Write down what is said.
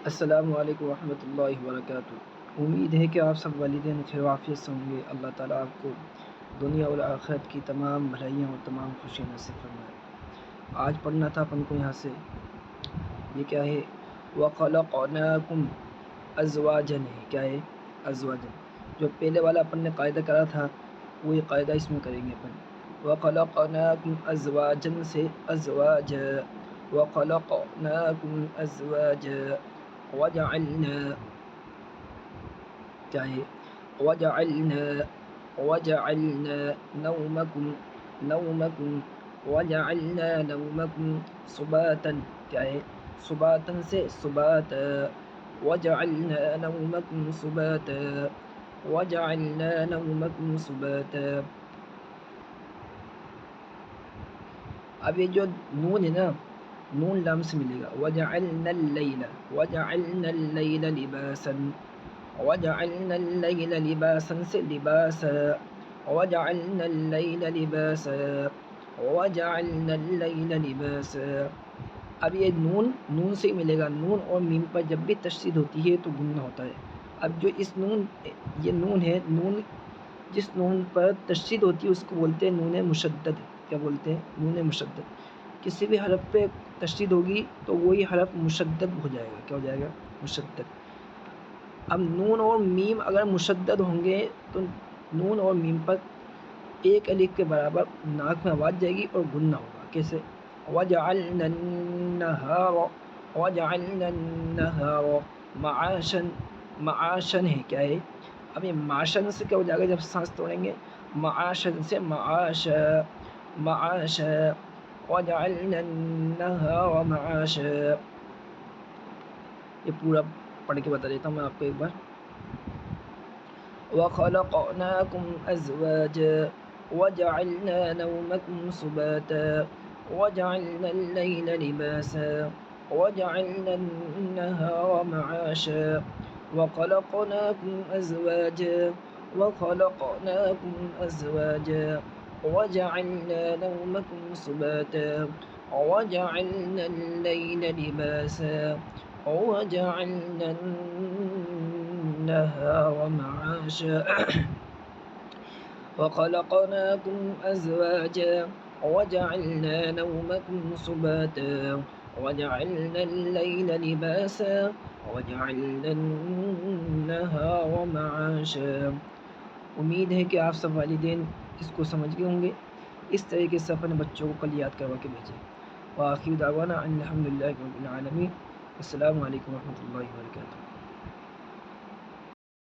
السلام علیکم ورحمۃ اللہ وبرکاتہ۔ امید ہے کہ آپ سب والدین خیر و عافیت سے ہوں گے۔ اللہ تعالیٰ آپ کو دنیا اور آخرت کی تمام بھلائیاں اور تمام خوشیاں نصیب فرمائے۔ آج پڑھنا تھا اپن کو یہاں سے، یہ کیا ہے؟ وَخَلَقْنَاكُمْ أَزْوَاجًا ہے، کیا ہے؟ ازواجن۔ جو پہلے والا اپن نے قاعدہ کرا تھا وہ یہ قاعدہ اس میں کریں گے اپن۔ وَخَلَقْنَاكُمْ أَزْوَاجًا سے ازواجا، وَخَلَقْنَاكُمْ أَزْوَاجًا وَجَعَلْنَا، کیا ہے؟ وَجَعَلْنَا نَوْمَكُمْ سُبَاتًا، کیا ہے؟ سُبَاتًا سے سُبَاتًا، وَجَعَلْنَا نَوْمَكُمْ سُبَاتًا۔ اب یہ جو نون ہے نا، نون لام سے ملے گا۔ وَجَعَلْنَا اللَّيْلَ لِبَاسًا، وَجَعَلْنَا اللَّيْلَ لِبَاسًا سے لباسا، وَجَعَلْنَا اللَّيْلَ لِبَاسًا۔ اب یہ نون سے ملے گا۔ نون اور میم پر جب بھی تشدید ہوتی ہے تو گننا ہوتا ہے۔ اب جو یہ نون ہے، جس نون پر تشدید ہوتی ہے اس کو بولتے ہیں نون مشدد۔ کیا بولتے ہیں؟ نون مشدد۔ کسی بھی حرف پہ تشدید ہوگی تو وہی حرف مشدد ہو جائے گا۔ کیا ہو جائے گا؟ مشدد۔ اب نون اور میم اگر مشدد ہوں گے تو نون اور میم پر ایک الف کے برابر ناک میں آواز جائے گی اور گننا ہوگا۔ کیسے؟ وَجَعَلْنَا النَّهَارَ معاشن ہے، کیا ہے؟ اب یہ معاشن سے کیا ہو جائے گا جب سانس توڑیں گے؟ معاشن سے معاشا، وَجَعَلْنَا النَّهَارَ معاشا۔ یہ پورا پڑھ کے بتا دیتا ہوں میں آپ کو ایک بار۔ وَخَلَقْنَاكُمْ أَزْوَاجًا وَجَعَلْنَا نَوْمَكُمْ سُبَاتًا وَجَعَلْنَا اللَّيْلَ لِبَاسًا وَجَعَلْنَا النَّهَارَ مَعَاشًا وَخَلَقْنَاكُمْ أَزْوَاجًا وَجَعَلْنَا نَوْمَكُمْ سُبَاتًا وَجَعَلْنَا اللَّيْلَ لِبَاسًا وَجَعَلْنَا النَّهَارَ مَعَاشًا وَخَلَقْنَاكُمْ أَزْوَاجًا وَجَعَلْنَا نَوْمَكُمْ سُبَاتًا وَجَعَلْنَا اللَّيْلَ لِبَاسًا وَجَعَلْنَا النَّهَارَ مَعَاشًا۔ امید ہے کہ آپ سب والدین اس کو سمجھ گئے ہوں گے۔ اس طریقے سے اپنے بچوں کو کل یاد کروا کے بھیجیں۔ وآخر دعوانا ان الحمد للہ رب العالمین۔ السلام علیکم ورحمۃ اللہ وبرکاتہ۔